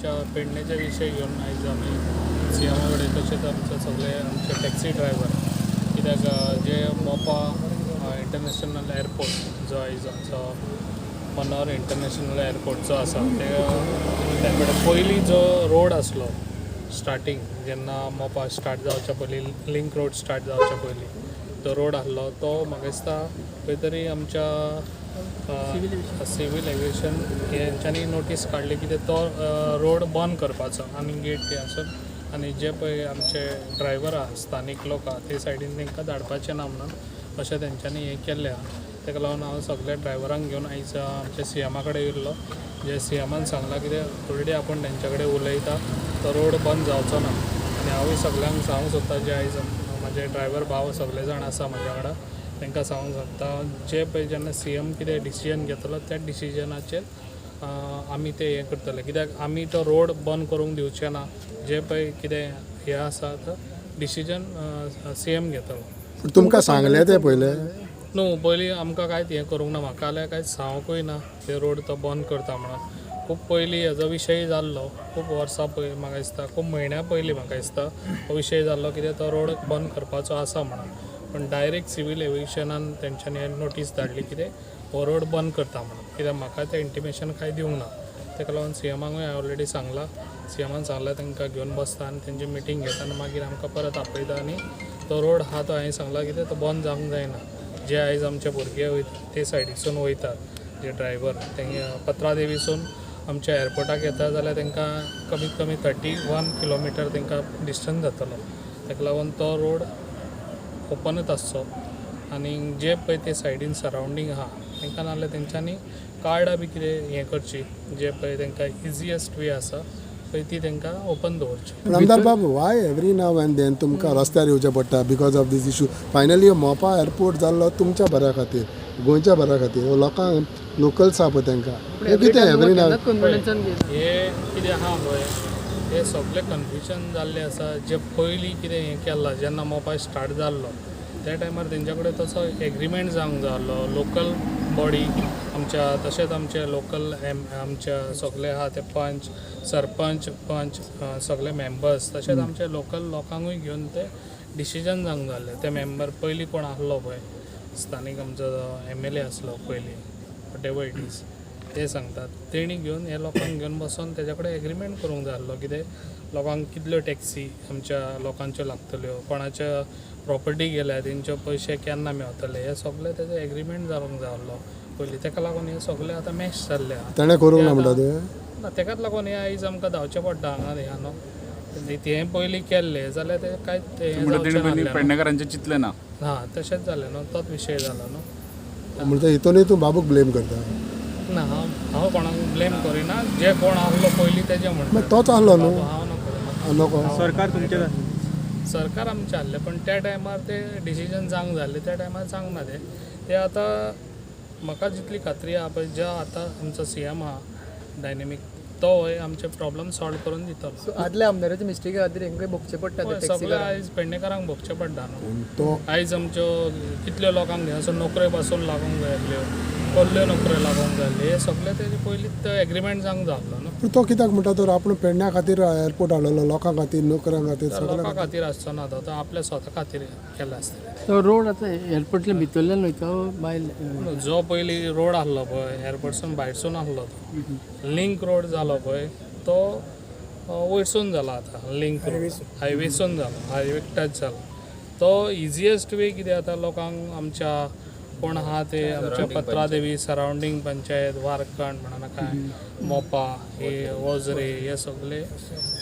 आमच्या पेडण्याच्या विशय घेऊन आयज आमी सीएमा कडेन तशेंच आमचे टॅक्सी ड्रायव्हर कित्याक जे मोपा इंटरनॅशनल एअरपोर्ट जो आयज आमचो मनोहर इंटरनॅशनल एअरपोर्ट जो आसा त्या कडेन पयलीं जो रोड आसलो स्टार्टींग जेन्ना मोपा स्टार्ट जावच्या पयलीं लिंक रोड स्टार्ट जावच्या पयलीं तो रोड आसलो तो म्हाका दिसता खंय तरी आमच्या सिवील एविएशन हेंच्यांनी नोटीस काडली की तो रोड बंद करपाचो आनी गेट ते आसून आनी जे पळय आमचे ड्रायव्हर आहा स्थानीक लोक आहा ते सायडीन तांकां धाडपाचें ना म्हणून अशें तेंच्यांनी हें केल्लें आहा ताका लागून हांव सगळ्या ड्रायव्हरांक घेवन आयज आमच्या सीएमा कडेन येयल्लो जे सीएमान सांगलां कितें ऑलरेडी आपूण तेंच्या कडेन उलयता तो रोड बंद जावचो ना आनी हांवूय सगळ्यांक सांगूंक सोदता जे आयज म्हाजे ड्रायव्हर भाव सगळे जाण आसा म्हाज्या वांगडा तांकां सांगूंक सोदता जे पळय जेन्ना सीएम कितें डिसिजन घेतलो त्या डिसिजनाचेर आमी ते हें करतले कित्याक आमी तो रोड बंद करूंक दिवचे ना जे पळय कितें हें आसा तो डिसिजन सीएम घेतलो तुमकां सांगलें तें पयलें न्हू पयलीं आमकां कांयच हें करूंक ना म्हाका जाल्यार कांयच सांगूंकूय ना ते रोड तो बंद करता म्हणून खूब पयलीं हेजो विशय जाल्लो खूब वर्सां पयलीं म्हाका दिसता खूब म्हयन्या पयलीं म्हाका दिसता हो विशय जाल्लो कित्याक तो रोड बंद करपाचो आसा म्हणून पण डायरेक्ट सिवील एविएशनान तेंच्यांनी नोटीस धाडली कितें हो रोड बंद करता म्हणून कित्याक म्हाका तें इंटिमेशन कांय दिवंक ना ताका लागून सीएमाकूय हांवें ऑलरेडी सांगलां सीएमान सांगलां तांकां घेवन बसता आनी तेंची मिटींग घेता आनी मागीर आमकां परत आपयता आनी तो रोड आहा तो हांवें सांगला कितें तो बंद जावंक जायना जे आयज आमचे भुरगे वयता ते सायडीसून वयतात जे ड्रायव्हर ते पत्रादेवीसून आमच्या एअरपोर्टाक येता जाल्यार तांकां कमीत कमी 31 किलोमिटर तांकां डिस्टन्स जातलो ताका लागून तो रोड ओपनूच आसचो आनी जे पळय ते सायडीन सरावंडींग आहा तांकां नाजाल्यार तेंच्यांनी कार्डां बी कितें हें करची जे पळय तांकां इजियस्ट वे आसा पळय ती तांकां ओपन दवरची आमदार Babu why every now and then तुमकां रस्त्यार येवचें पडटा because of this issue finally Mopa airport जाल्लो तुमच्या बऱ्या खातीर गोंयच्या बऱ्या खातीर लोकांक लोकल्स आहा पळय तांकां हें कितें एवरी नाव हे कितें आहा पळय हे सगळें कन्फ्युजन जाल्लें आसा जे पयलीं कितें हें केलां जेन्ना मोपा स्टार्ट जाल्लो त्या टायमार तेंच्या कडेन तसो एग्रीमेंट जावंक जाय आसलो लोकल बॉडी आमच्या तशेंच आमचे लोकल आमच्या सगळे आहा ते पंच सरपंच सगळे मेंबर्स तशेंच आमचे लोकल लोकांकूय घेवन ते डिसिजन जावंक जाय आसलें ते मेंबर पयलीं कोण आसलो पळय स्थानीक आमचो MLA आसलो पयलीं वॉटेवर इट इज ते सांगतात तेणी घेवन हे लोकांक घेवन बसून तेच्या कडेन एग्रीमेंट करूंक जाय आसलो कितें लोकांक कितल्यो टॅक्सी आमच्या लोकांच्यो लागतल्यो कोणाच्या प्रॉपर्टी गेल्या तेंचे पयशे केन्ना मेळटले हे सगळे तेजो एग्रीमेंट जावंक जाय आसलो पयलीं ताका लागून हे सगळे आतां मॅश जाल्ले आहा ताणें करूंक ना म्हणटा ते ना ताकाच लागून हे आयज आमकां धांवचें पडटा हांगा ह्या न्हू तें पयलीं केल्लें जाल्यार ते कांयच पेडणेकारांचें चितलें ना हां तशेंच जालें न्हू तोच विशय जालो न्हू म्हणटा हितूनय तूं बाबूक ब्लेम करता ना हांव कोणाक ब्लेम करिना जे कोण आसलो पयलीं तेजें म्हणटा तोच आसलो न्हू हांव नको नको सरकार तुमचें सरकार आमचें आहलें पण त्या टायमार ते डिसिजन जावंक जाय आसलें त्या टायमार जावंक ना ते आतां म्हाका जितली खात्री आहा पळय जो आतां आमचो सीएम आहा डायनेमीक तो आमचे प्रॉब्लम सॉल्व करून दितलो आदल्या आमदाराच्या मिस्टेकी खातीर हेंकां भोगचें पडटा सगळे आयज पेडणेकारांक भोगचें पडटा न्हू तो आयज आमच्यो कितल्यो लोकांक घेवन नोकऱ्यो पासून लागूंक जाय आसल्यो कसल्यो नोकऱ्यो लागूंक जाय आसल्यो हे सगळे तेजे पयलींच एग्रीमेंट जावंक जाय आसलो न्हू तो कित्याक म्हणटा तर आपूण पेडण्या खातीर एअरपोर्ट हाडलेलो लोकां खातीर नोकऱ्यां खातीर लोकां खातीर आसचो ना तो आपल्या स्वता खातीर केला आसतलें तो रोड आतां एअरपोर्टल्या भितरल्यान वयता भायर जो पयलीं रोड आसलो पळय एअरपोर्टसून भायरसून आसलो तो लिंक रोड जालो पळय तो वयरसून जाला आतां लिंक रोड हायवेसून जालो हायवे टच जालो तो इजियस्ट वे कितें आतां लोकांक आमच्या कोण आहा ते आमच्या पत्रादेवी सरावंडींग पंचायत वारकण म्हणा काय मोपा हे वोझरे हे सगळे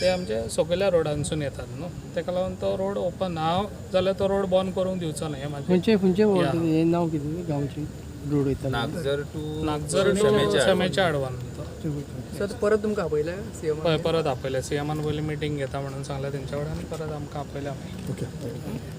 ते आमचे सकयल्या रोडांसून येतात न्हू ताका लागून तो रोड ओपन हांव जाल्यार तो रोड बंद करूंक दिवचो ना हें म्हाजें खंयचे नांव कितें गांवचें रोड वयता नागजर टू सेमेच्या आडवान सर परत तुमकां आपयल्या सीएम हय परत आपयलें सीएमान पयलीं मिटींग घेता म्हणून सांगलें तेंच्या कडेन आनी परत आमकां आपयल्या ओके